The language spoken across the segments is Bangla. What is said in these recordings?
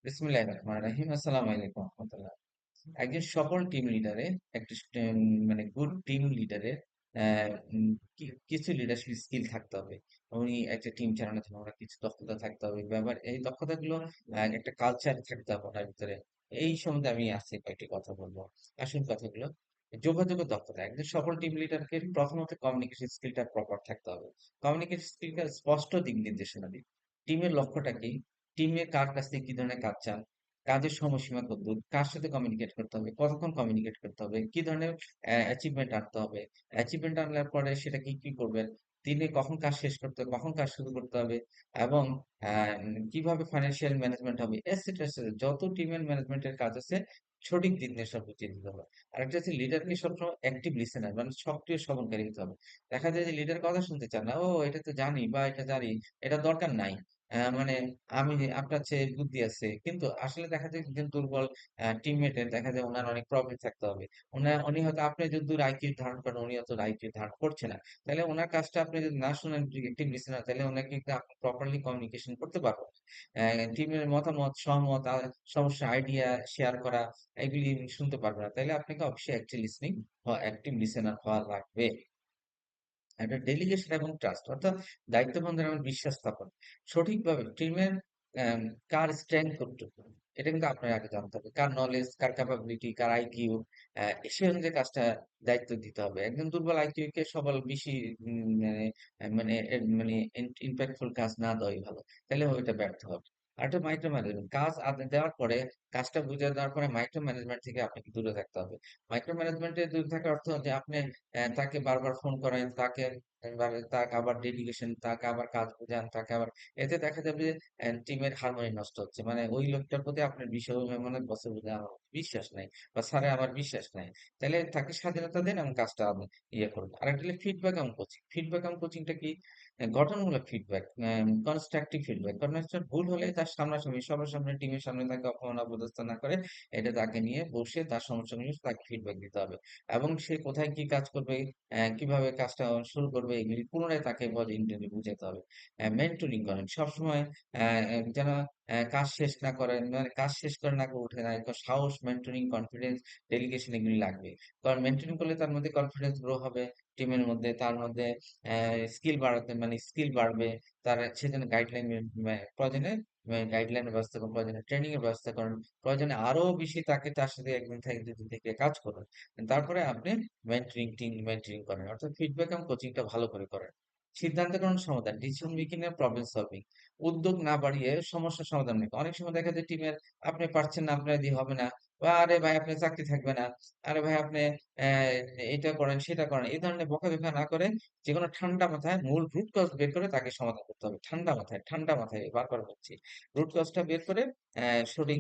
বিসমিল্লাহির রহমানির রহিম। আসসালামু আলাইকুম রাহমাতুল্লাহ। একজন সফল টিম লিডারের একটা মানে গুড টিম লিডারের আহ, উম, কিছু লিডারশিপ স্কিল থাকতে হবে। উনি একটা টিম চালানোর জন্য ওনার কিছু দক্ষতা থাকতে হবে, ব্যাপার এই দক্ষতাগুলো একটা কালচার থাকতে হবে ওনার ভিতরে। এই সম্বন্ধে আমি আজকে কয়েকটি কথা বলবো। আসল কথাগুলো, যোগাযোগের দক্ষতা। একজন সফল টিম লিডারকে প্রথমত কমিউনিকেশন স্কিলটা প্রপার থাকতে হবে। কমিউনিকেশন স্কিলটা স্পষ্ট দিক নির্দেশনা দিন। টিমের লক্ষ্যটা কি? টিমে কার কাছ থেকে কি ধরনের কাজ চান, কাজের সময়সীমা কতদূর, কার সাথে কমিউনিকেট করতে হবে, কতক্ষণ কমিউনিকেট করতে হবে, কি ধরনের অ্যাচিভমেন্ট আনতে হবে, অ্যাচিভমেন্ট আনলার পরে সেটা কি কি করবেন, দিনে কখন কাজ শেষ করতে হবে, কখন কাজ শুরু করতে হবে, এবং কিভাবে ফাইন্যান্সিয়াল ম্যানেজমেন্ট হবে, এটসেট্রা এটসেট্রা। যত টিমের ম্যানেজমেন্টের কাজ আছে সঠিক দিক নির্দেশনা বুঝিয়ে দিতে হবে। আরেকটা হচ্ছে লিডারকে সবসময় অ্যাক্টিভ লিসেনার, মানে সক্রিয় শ্রবণকারী হতে হবে। দেখা যায় যে লিডার কথা শুনতে চান না, ও এটা তো জানি বা এটা জানি, এটা দরকার নাই, মানে আমি আপনার চেয়ে বুদ্ধি আছে, কিন্তু আসলে দেখা যায় একজন দুর্বল টিমমেটের দেখা যায় ওনার অনেক প্রবলেম থাকতে হবে। উনি হয়তো আপনি যদি আইকিউ ধারণ করেন, উনি হয়তো আইকিউ ধারণ করছে না। তাহলে ওনার কাজটা আপনি যদি না শুনেন, একটি লিসেনার, তাহলে ওনাকে কিন্তু আপনি প্রপারলি কমিউনিকেশন করতে পারবেন। টিমের মতামত, সহমত, সমস্যা, আইডিয়া শেয়ার করা, এগুলি শুনতে পারবেন না। তাহলে আপনাকে অবশ্যই অ্যাক্টিভ লিসনিং, অ্যাক্টিভ লিসেনার হওয়া লাগবে। একটা ডেলিগেশন এবং ট্রাস্ট, অর্থাৎ দায়িত্ববন্ধের এবং বিশ্বাস স্থাপন। সঠিকভাবে টিমের কার স্ট্রেংথ কতটুকু, এটা কিন্তু আপনার আগে জানতে হবে। কার নলেজ, কার ক্যাপাবিলিটি, কার আইকিউ, সে অনুযায়ী কাজটা দায়িত্ব দিতে হবে। একজন দুর্বল আইকিউ কে সবল বেশি মানে মানে ইম্প্যাক্টফুল কাজ না দেওয়াই ভালো। তাহলে ওইটা ব্যর্থ হবে। আর একটা মাইক্রো ম্যানেজমেন্ট, কাজ দেওয়ার পরে, কাজটা বুঝে দেওয়ার পরে মাইক্রো ম্যানেজমেন্ট থেকে আপনাকে দূরে থাকতে হবে। মাইক্রো ম্যানেজমেন্টে দূরে থাকার অর্থ যে আপনি তাকে বারবার ফোন করেন, তাকে তাকে আবার ডেডিকেশন, তাকে আবার কাজ বোঝান, তাকে আবার, এতে দেখা যাবে যে টিমের হারমোনি নষ্ট হচ্ছে। মানে ওই লোকটার প্রতি আপনার বিষয় মানে বছর বুঝে আমার বিশ্বাস নাই, বা স্যারে আমার বিশ্বাস নাই। তাহলে তাকে স্বাধীনতা দেন এবং কাজটা আপনি ইয়ে করুন। আর একটা ফিডব্যাক এবং কোচিং। ফিডব্যাক এবং কোচিংটা কি? গঠনমূলক ফিডব্যাক, কনস্ট্রাকটিভ ফিডব্যাক। কনস্ট্রাকটিভ ভুল হলে তার সামনাসামনি, সবার সামনে, টিমের সামনে তাকে অপমান অপদস্থ না করে, এটা তাকে নিয়ে বসে তার সমস্যাগুলো তাকে ফিডব্যাক দিতে হবে। এবং সে কোথায় কি কাজ করবে, কিভাবে কাজটা শুরু করবে, এগুলি পুনরায় তাকে ইন্টারভিউ বুঝাতে হবে। মেন্টরিং করেন সবসময়, যেন কাজ শেষ না করেন, মানে কাজ শেষ করে না করে উঠে না, একটা সাহস, মেন্টরিং, কনফিডেন্স, ডেলিগেশন, এগুলি লাগবে। কারণ মেন্টরিং করলে তার মধ্যে কনফিডেন্স গ্রো হবে, টিমের মধ্যে, তার মধ্যে স্কিল বাড়াতে, মানে স্কিল বাড়বে। তার সেজন্য গাইডলাইন, প্রয়োজনে গাইডলাইনের ব্যবস্থা করুন, প্রয়োজনে ট্রেনিং এর ব্যবস্থা করুন, প্রয়োজনে আরো বেশি তাকে, তার সাথে একদিন থেকে দুদিন থেকে কাজ করুন। তারপরে আপনি টিম মেন্টরিং করেন, অর্থাৎ ফিডব্যাক এবং কোচিংটা ভালো করে করেন। সিদ্ধান্ত গ্রহণ সমাধান, ডিসিশন মেকিং এর প্রবলেম সলভিং। উদ্যোগ না বাড়িয়ে সমস্যা সমাধান নেই। অনেক সময় দেখা যায় টিমের, আপনি পারছেন না, আপনার দিয়ে হবে না, বা আরে ভাই আপনি চাকরি থাকবে না, আরে ভাই আপনি আহ, এটা করেন সেটা করেন, এই ধরনের বকাঝকা না করে যে কোনো ঠান্ডা মাথায় মূল রুট কজ বের করে তাকে সমাধান করতে হবে। ঠান্ডা মাথায়, ঠান্ডা মাথায়, বারবার বলছি, রুট কজটা বের করে সঠিক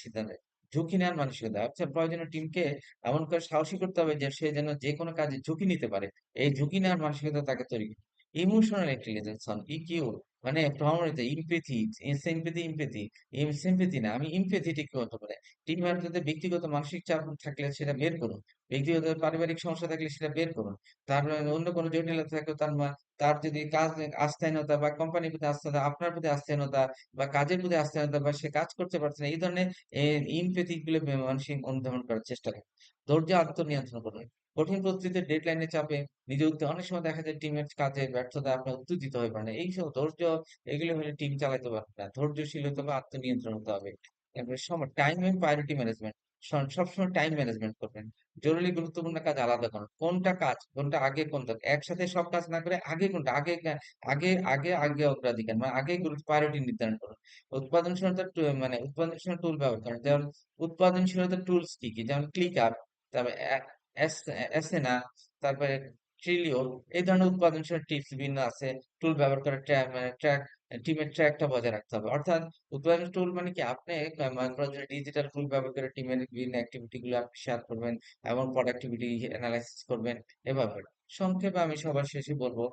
সিদ্ধান্ত। ঝুঁকি নেওয়ার মানসিকতা, আচ্ছা প্রয়োজনীয় টিমকে এমন করে সাহসী করতে হবে যে সে যেন যে কোনো কাজে ঝুঁকি নিতে পারে। এই ঝুঁকি নেওয়ার মানসিকতা তাকে তৈরি করতে। ইমোশনাল ইন্টেলিজেন্স, ইকিউ, মানে প্রমাণিত ইমপেথি, সিম্পেথি, সিম্পেথি না, আমি ইমপেথেটিক হতে পারে। টিম মেম্বারদের ব্যক্তিগত মানসিক চাপ থাকলে সেটা বের করুন। ব্যক্তিগত পারিবারিক সমস্যা থাকলে সেটা বের করুন। তার অন্য কোনো জটিলতা থাকলে তার যদি কাজ আস্থাহীনতা, বা কোম্পানির প্রতি আস্থাহীনতা, আপনার প্রতি আস্থাহীনতা, বা কাজের প্রতি আস্থাহীনতা, বা সে কাজ করতে পারছে না, এই ধরনের ইমপ্যাথি গুলো মানসিক অনুধাবন করার চেষ্টা করুন। ধৈর্য, আত্মনিয়ন্ত্রণ করুন। কঠিন পরিস্থিতিতে ডেডলাইনের চাপে নিজে অনেক সময় দেখা যায় টিমের কাজে ব্যর্থতা আপনার উত্তর দিতে হতে পারে না। এই সব ধৈর্য, এগুলো হলে টিম চালাতে পারবে না। ধৈর্যশীল হতে হবে, আত্মনিয়ন্ত্রণ হতে হবে। তারপরে সময়, টাইম এবং প্রায়োরিটি ম্যানেজমেন্ট। সবসময় টাইম ম্যানেজমেন্ট করবেন। জরুরি গুরুত্বপূর্ণ কাজ আলাদা করুন। কোনটা কাজ, কোনটা আগে, কোনটা একসাথে সব কাজ না করে আগে কোনটা, আগে অগ্রাধিকার, মানে আগে গুরুত্ব, প্রায়োরিটি নির্ধারণ করুন। উৎপাদনশীলতার মানে উৎপাদনশীল টুল ব্যবহার করেন। যেমন উৎপাদনশীলতার টুলস কি কি, যেমন ক্লিক আপ, তারপরে এসেনা, তারপরে ট্রিলিও, এই ধরনের উৎপাদনশীল টিপস বিভিন্ন আছে। টুল ব্যবহার করে ট্র্যাক, টিমের ট্র্যাকটা বজায় রাখতে হবে। অর্থাৎ উৎপাদন টুল মানে কি, আপনি ডিজিটাল টুল ব্যবহার করে টিমের বিভিন্ন অ্যাক্টিভিটি গুলো আপনি শেয়ার করবেন এবং প্রোডাক্টিভিটি অ্যানালাইসিস করবেন, এভাবে। সংক্ষেপে আমি সবার শেষে বলবো,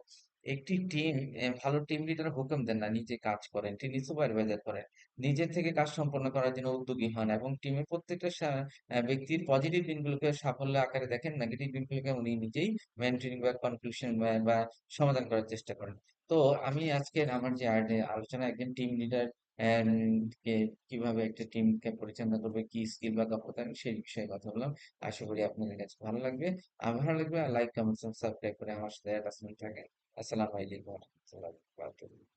একটি টিম, ভালো টিম লিডার হুকুম দেন না, নিজে কাজ করেন, তিনি সুপারভাইজার করেন। নিজের থেকে কাজ সম্পন্ন করার জন্য উদ্যোগী হন, এবং টিমের প্রত্যেকটা ব্যক্তির পজিটিভ দিনগুলোকে সাফল্য আকারে দেখেন, নেগেটিভ দিনগুলোকে উনি নিজেই মেনটেন বা কনক্লুশন বা সমাধান করার চেষ্টা করেন। তো আমি আজকের আমার যে আলোচনা, একজন টিম লিডার কিভাবে একটা টিমকে পরিচালনা করবে, কি স্কিল বা দক্ষতা সেই বিষয়ে কথা বললাম। আশা করি আপনাদের কাছে ভালো লাগবে। ভালো লাগবে, লাইক কমেন্ট সাবস্ক্রাইব করে আমার সাথে অ্যাটাচমেন্ট থাকেন। আসসালামু আলাইকুম ওয়া রাহমাতুল্লাহি ওয়া বারাকাতুহু।